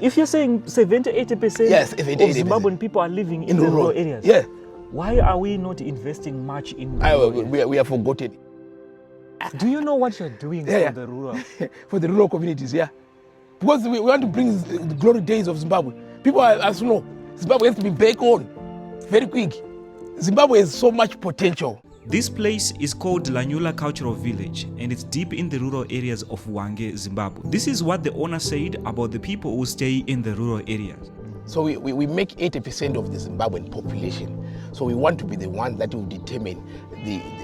If you're saying 70-80% Yes, of 70-80%. Zimbabwean people are living in the rural areas, yeah, why are we not investing much in the rural areas? we have forgotten. Do you know what you're doing Yeah, for the rural? For the rural communities, yeah. Because we want to bring the glory days of Zimbabwe. People are slow. Zimbabwe has to be back on very quick. Zimbabwe has so much potential. This place is called Lanyula Cultural Village, and it's deep in the rural areas of Hwange, Zimbabwe. This is what the owner said about the people who stay in the rural areas. So we make 80% of the Zimbabwean population. So we want to be the one that will determine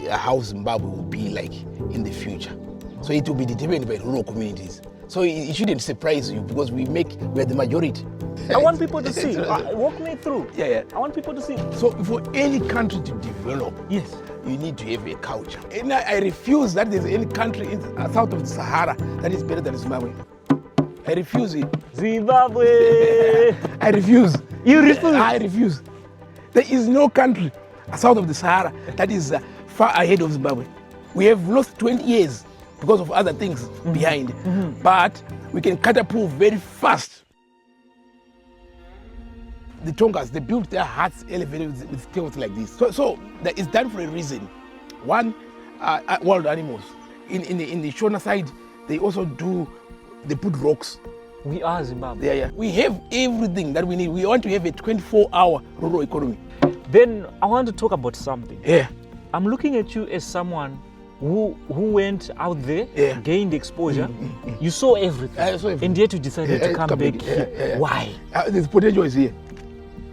how Zimbabwe will be like in the future. So it will be determined by rural communities. So it shouldn't surprise you because we are the majority. I want people to see. Walk me through. Yeah. I want people to see. So for any country to develop, yes, you need to have a culture. And I refuse that there's any country south of the Sahara that is better than Zimbabwe. I refuse it. Zimbabwe! I refuse. You refuse? I refuse. There is no country south of the Sahara that is far ahead of Zimbabwe. We have lost 20 years because of other things behind. But we can catapult very fast. The Tongas, they built their huts elevated with tails like this. So that is done for a reason. One, wild animals. In the Shona side, they put rocks. We are Zimbabwe. Yeah. We have everything that we need. We want to have a 24-hour rural economy. Then I want to talk about something. Yeah. I'm looking at you as someone who went out there, gained exposure. You saw everything. I saw everything. And yet you decided to come back here. Yeah. Why? The potential is here.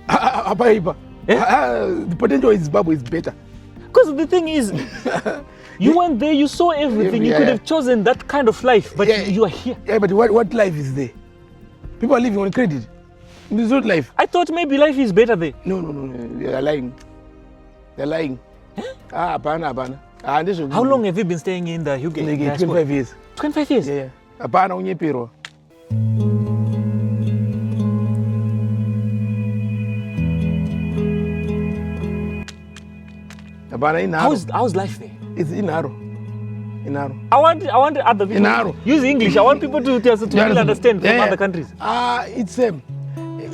The potential in Zimbabwe is better. Because the thing is, you went there, you saw everything. You could have chosen that kind of life, but you are here. Yeah, but what life is there? People are living on credit. It's not life. I thought maybe life is better there. No. They are lying. They're lying. Apana. How long have you been staying in the UK? 25 years. 25 years? Yeah. Apana unyepero. How's life there? It's Inaro. I want other people to use English. I want people to really understand from other countries. It's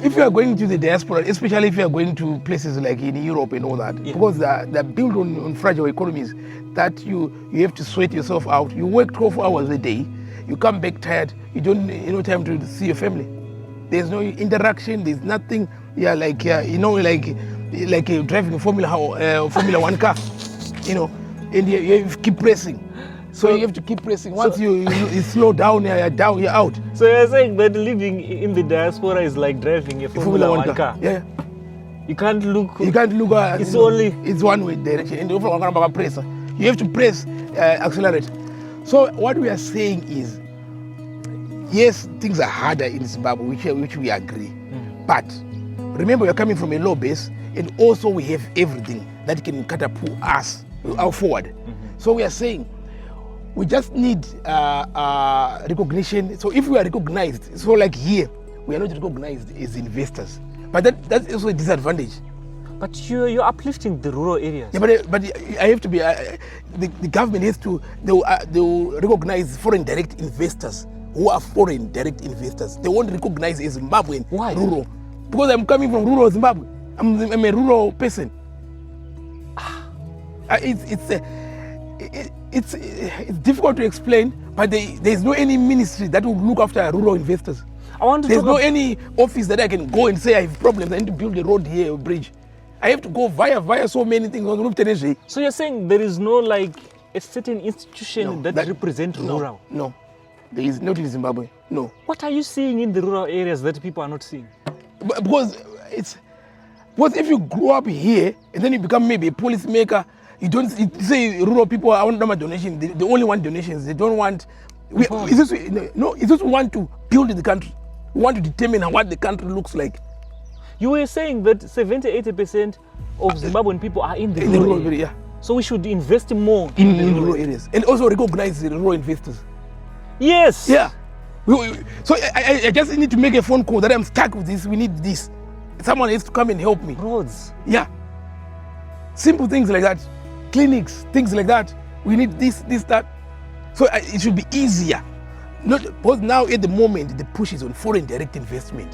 if you are going to the diaspora, especially if you are going to places like in Europe and all that, because they're built on fragile economies, that you have to sweat yourself out. You work 12 hours a day, you come back tired, you don't no time to see your family. There's no interaction, there's nothing. Like driving a Formula 1 car, and you keep pressing. So you have to keep pressing. Once you slow down, you're out. So you're saying that living in the diaspora is like driving a Formula 1 car? Yeah. You can't look. It's one way direction. And you have to press, accelerate. So what we are saying is, yes, things are harder in Zimbabwe, which we agree. But remember, we're coming from a low base, and also we have everything that can catapult us forward. So we are saying we just need recognition. So if we are recognized, so like here, we are not recognized as investors. But that's also a disadvantage. But you're uplifting the rural areas. Yeah, but I have to be. The government has to. They will recognize foreign direct investors who are foreign direct investors. They won't recognize as Zimbabwean. Why? Rural. Because I'm coming from rural Zimbabwe. I'm a rural person. It's difficult to explain, but there's no any ministry that will look after rural investors. There's no any office that I can go and say I have problems, I need to build a road here, a bridge. I have to go via so many things on Route Teneji. So you're saying there is no like a certain institution that represents rural? No, there is not in Zimbabwe. No. What are you seeing in the rural areas that people are not seeing? Because if you grow up here and then you become maybe a policymaker, you don't say rural people I want no donation. They only want donations. They don't want. It's just want to build the country. We want to determine what the country looks like. You were saying that 70-80% of Zimbabwean people are in the rural area. So we should invest more in the rural areas and also recognize the rural investors. Yes. Yeah. So I just need to make a phone call that I'm stuck with this. We need this. Someone has to come and help me. Roads. Yeah. Simple things like that. Clinics, things like that. We need this, that. So it should be easier Not because now at the moment the push is on foreign direct investment.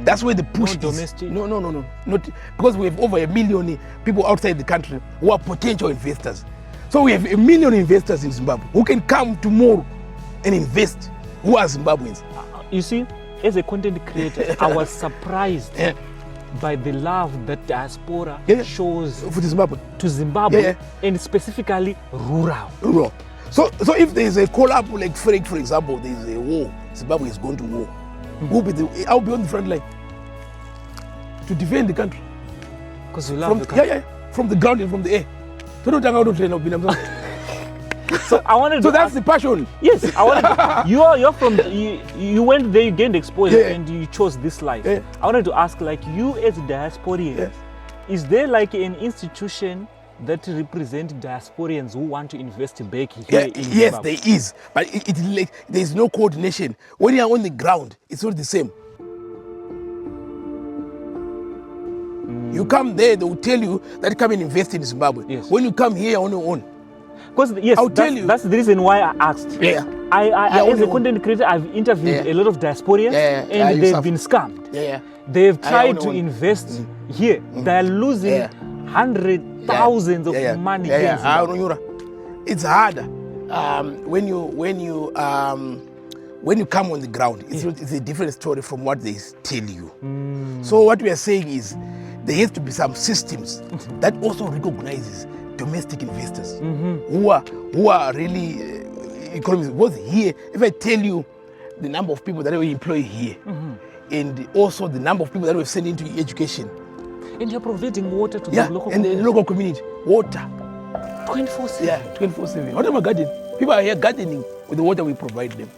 That's where the push is. Domestic. No. Not because we have over 1 million people outside the country who are potential investors. So we have 1 million investors in Zimbabwe who can come tomorrow and invest, who are Zimbabweans. You see, as a content creator, I was surprised by the love that diaspora shows for Zimbabwe. To Zimbabwe, and specifically rural. So if there is a collapse like Frank, for example, there is a war, Zimbabwe is going to war. I'll be on the front line to defend the country. Because you love the country. From the ground and from the air. So I wanted. So that's the passion. Yes, I wanted. You're from. You went there, you gained exposure, and you chose this life. I wanted to ask, like, you as a diasporian, is there like an institution that represent diasporians who want to invest back here? Yes, there is, but it's like there is no coordination. When you are on the ground, it's not the same. You come there, they will tell you that come and invest in Zimbabwe. Yes. When you come here on your own, because I'll tell you. That's the reason why I asked. I as a content creator, I've interviewed a lot of diasporians, and they've been scammed. They've tried to invest here. They're losing thousands of money. It's harder when you come on the ground. It's a different story from what they tell you. So what we are saying is there has to be some systems that also recognizes domestic investors who are really economists. Both here, if I tell you the number of people that we employ here, and also the number of people that we've sent into education. And you're providing water to the local community. And the local community. Water. 24/7. Yeah, 24/7. What about gardening? People are here gardening with the water we provide them.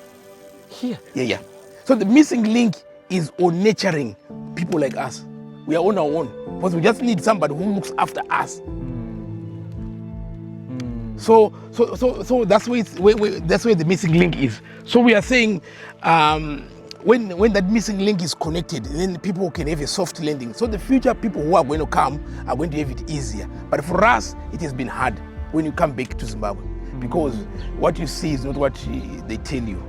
Here? Yeah. So the missing link is on nurturing people like us. We are on our own. Because we just need somebody who looks after us. So that's where the missing link is. So we are saying when that missing link is connected, then people can have a soft landing. So the future people who are going to come are going to have it easier. But for us, it has been hard when you come back to Zimbabwe, because what you see is not what they tell you.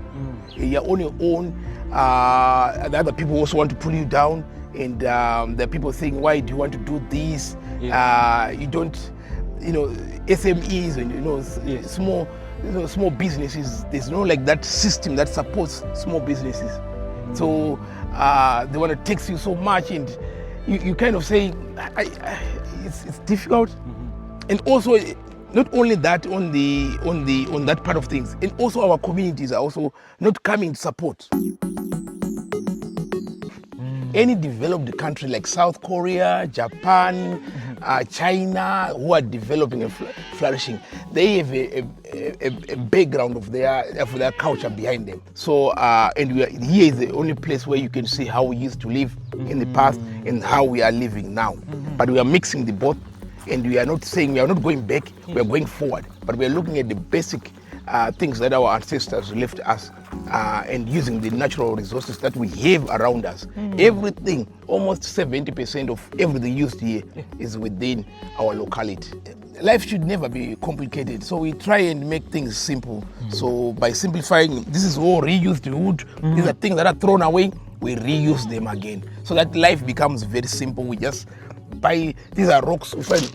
You're on your own. The other people also want to pull you down, and there are people saying, why do you want to do this? You don't, SMEs and small businesses. There's no like that system that supports small businesses. So they want to tax you so much, and you kind of say it's difficult. And also, not only that on that part of things, and also our communities are also not coming to support. Any developed country like South Korea, Japan, China, who are developing and flourishing, they have a background of their culture behind them. So, and here is the only place where you can see how we used to live in the past and how we are living now. But we are mixing the both, and we are not going back, we are going forward. But we are looking at the basic things that our ancestors left us, and using the natural resources that we have around us. Everything, almost 70% of everything used here is within our locality. Life should never be complicated, so we try and make things simple. So by simplifying, this is all reused wood. These are things that are thrown away, we reuse them again. So that life becomes very simple. We just buy, these are rocks we find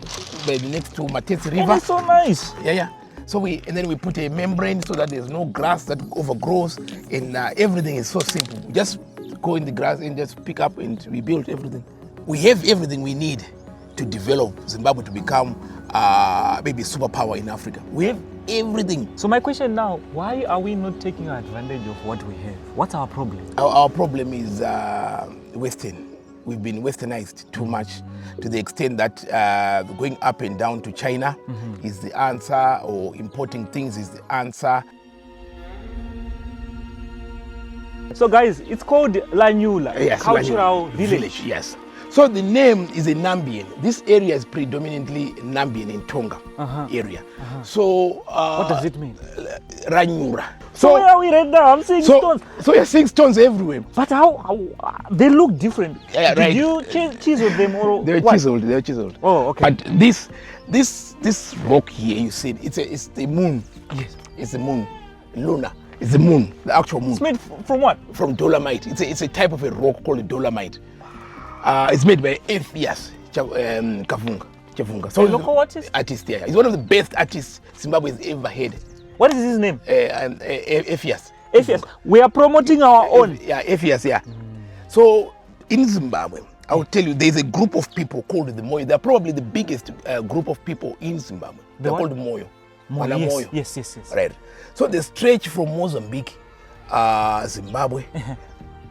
next to Matetse River. That's so nice. Yeah. So then we put a membrane so that there's no grass that overgrows, and everything is so simple. We just go in the grass and just pick up and rebuild everything. We have everything we need to develop Zimbabwe to become maybe a superpower in Africa. We have everything. So my question now, why are we not taking advantage of what we have? What's our problem? Our problem is Western. We've been westernized too much, to the extent that going up and down to China is the answer, or importing things is the answer. So guys, it's called Lanyula, cultural village. Yes. So the name is a Nambian. This area is predominantly Nambian in Tonga area. So what does it mean? Ranyura. So where are we right now? I'm seeing stones. So you're seeing stones everywhere. But how they look different? Yeah, right. Did you chisel them or They're what? chiseled. Oh, okay. But this rock here, you see, it's the moon. Yes. It's the moon, Luna. It's the moon, the actual moon. It's made from what? From dolomite. It's a type of a rock called dolomite. It's made by Ephias Chavunga. So local artist? Artist, yeah. He's one of the best artists Zimbabwe has ever had. What is his name? Ephias. Ephias. We are promoting our own. Yeah, Ephias, yeah. So in Zimbabwe, I will tell you, there's a group of people called the Moyo. They're probably the biggest group of people in Zimbabwe. They're called Moyo. Moyo. Yes. Right. So they stretch from Mozambique, Zimbabwe,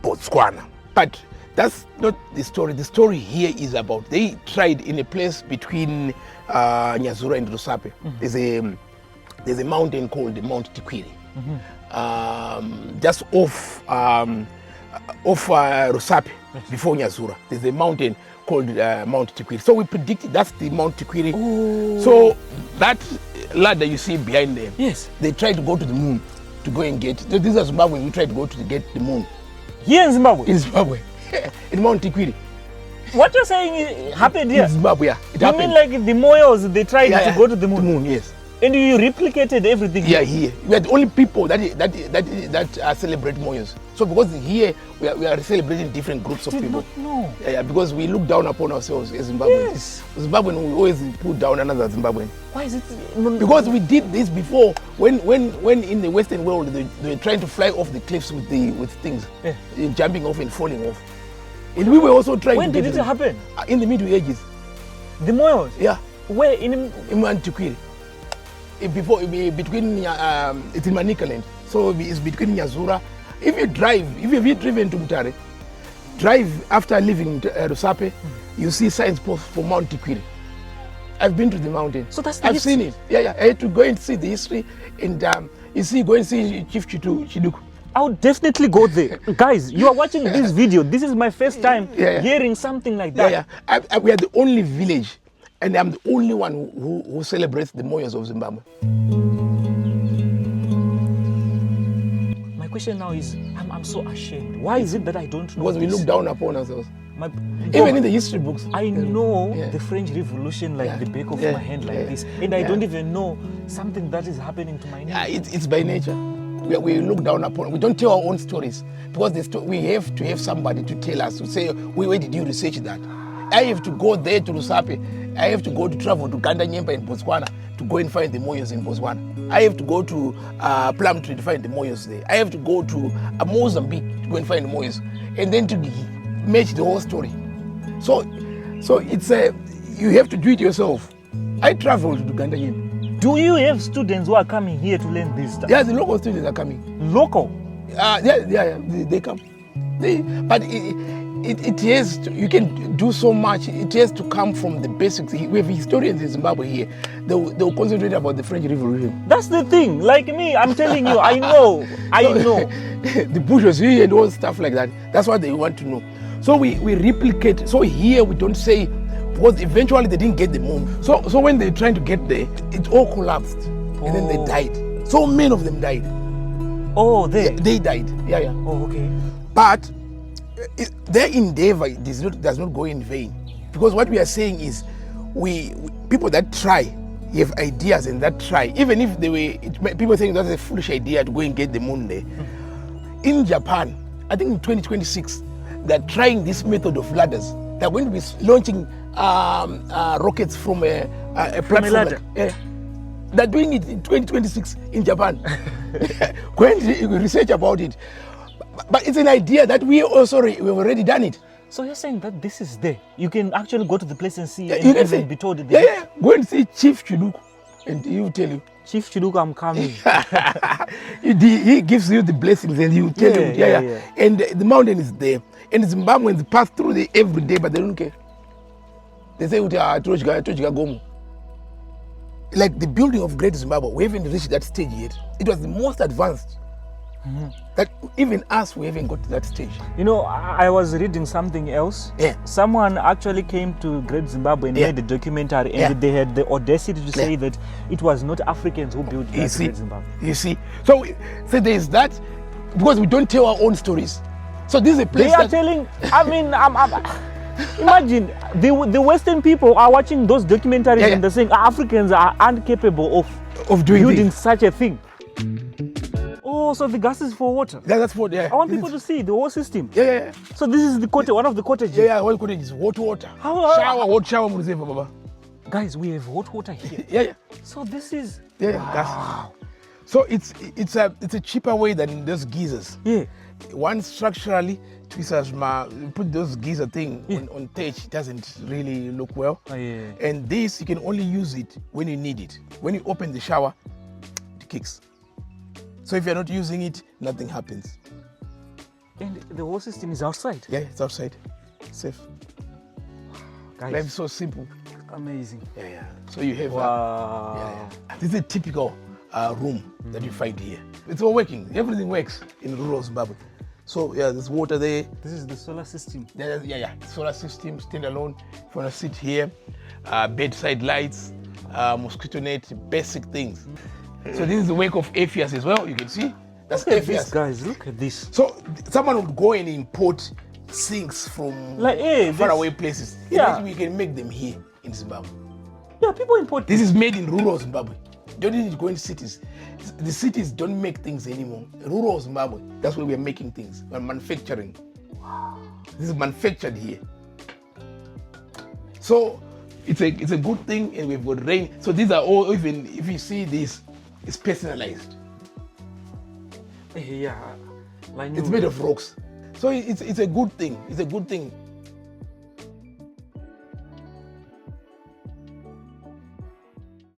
Botswana. But that's not the story. The story here is about they tried in a place between Nyazura and Rusape. There's a mountain called Mount Tikwiri. Just off Rusape, before Nyazura. There's a mountain called Mount Tikwiri. So we predicted that's the Mount Tikwiri. Ooh. So that ladder you see behind them, yes, they tried to go to the moon to go and get. This is Zimbabwe. We tried to go to get the moon. Here in Zimbabwe? In Zimbabwe. In Mount Tikwiri. What you're saying happened here? In Zimbabwe, yeah. It happened. You mean like the Moyos, they tried to go to the moon? The moon, yes. And you replicated everything? Yeah, here. We are the only people that celebrate Moyos. So because here we are celebrating different groups of people. Not know. Yeah, because we look down upon ourselves as Zimbabweans. Yes. Zimbabwean, we always put down another Zimbabwean. Why is it? Because we did this before. When in the Western world they were trying to fly off the cliffs with things, jumping off and falling off. And we were also trying. When did it happen? In the Middle Ages. The Moyos? Yeah. Where in Mount Tikwiri. Before between it's in Manicaland, so it's between Nyazura. If you have driven to Mutare, drive after leaving Rusape, you see signs posts for Mount Tikwiri. I've been to the mountain. So that's the I've seen it. Yeah. I had to go and see the history, and go and see Chief Chiduku. I would definitely go there. Guys, you are watching this video. This is my first time hearing something like that. We are the only village. And I'm the only one who celebrates the Moyos of Zimbabwe. My question now is, I'm so ashamed. Why is it that I don't know? Because we look down upon ourselves. Even in the history books. I know the French Revolution like the back of my hand like this. And I don't even know something that is happening to my name. It's by nature. We look down upon. We don't tell our own stories. Because we have to have somebody to tell us, to say, where did you research that? I have to go there to Rusape. I have to travel to Ganda Nyemba in Botswana to go and find the Moyos in Botswana. I have to go to Plumtree to find the Moyos there. I have to go to Mozambique to go and find the Moyos, and then to match the whole story. So it's you have to do it yourself. I traveled to Ganda Nyemba. Do you have students who are coming here to learn this stuff? Yeah, the local students are coming. Local? They come. But it has to, you can do so much. It has to come from the basics. We have historians in Zimbabwe here. They'll concentrate about the French Revolution. That's the thing. Like me, I'm telling you, I know. The bourgeoisie and all stuff like that. That's what they want to know. So we replicate. So here we don't say, because eventually they didn't get the moon. So when they're trying to get there, it all collapsed. And then they died. So many of them died. Oh, they died. Yeah. Oh, okay. But their endeavor does not go in vain, because what we are saying is we people that try have ideas and that try, even if people think that's a foolish idea to go and get the moon there. In Japan, I think in 2026 they're trying this method of ladders. They're going to be launching rockets from a platform. Ladder. They're doing it in 2026 in Japan. Go and research about it. But it's an idea that we've already done it. So you're saying that this is there. You can actually go to the place and see and even be told. Yeah. Go and see Chief Chiduku and he will tell you. Chief Chiduku, I'm coming. He gives you the blessings and he will tell you. Yeah. And the mountain is there. And Zimbabweans pass through there every day, but they don't care. They say, like the building of Great Zimbabwe, we haven't reached that stage yet. It was the most advanced. That even us, we haven't got to that stage. You know, I was reading something else. Yeah. Someone actually came to Great Zimbabwe and made a documentary, and they had the audacity to say that it was not Africans who built Great Zimbabwe. You see, so there's that, because we don't tell our own stories. So this is a place they are telling. I mean, imagine the Western people are watching those documentaries and they're saying Africans are incapable of doing building such a thing. Oh, Oh, so the gas is for water. That's what. Yeah. I want people to see the whole system. Yeah. So this is the cottage, one of the cottages. Yeah. One cottage is hot water. Hot shower, Baba. Guys, we have hot water here. Yeah. So this is gas. So it's a cheaper way than those geysers. Yeah. One structurally, you put those geyser thing on touch, it doesn't really look well. Oh, yeah. And this, you can only use it when you need it. When you open the shower, it kicks. So if you're not using it, nothing happens. And the whole system is outside? Yeah, it's outside. Safe. Guys. Life is so simple. Amazing. Yeah. So you have wow. This is a typical room that you find here. It's all working. Everything works in rural Zimbabwe. So there's water there. This is the solar system. Yeah. Solar system, standalone. If you want to sit here, bedside lights, mosquito net, basic things. So this is the work of AFIAS as well. You can see that's Look at AFIAS. this, guys. Look at this. So someone would go and import sinks from faraway places. Yeah. We can make them here in Zimbabwe. Yeah, people import. This is made in rural Zimbabwe. Don't need to go in cities. The cities don't make things anymore. Rural Zimbabwe, that's where we are making things. We're manufacturing. Wow. This is manufactured here. So it's a good thing, and we've got rain. So these are all, even if you see this, it's personalized. Yeah. It's made of rocks. So it's a good thing. It's a good thing.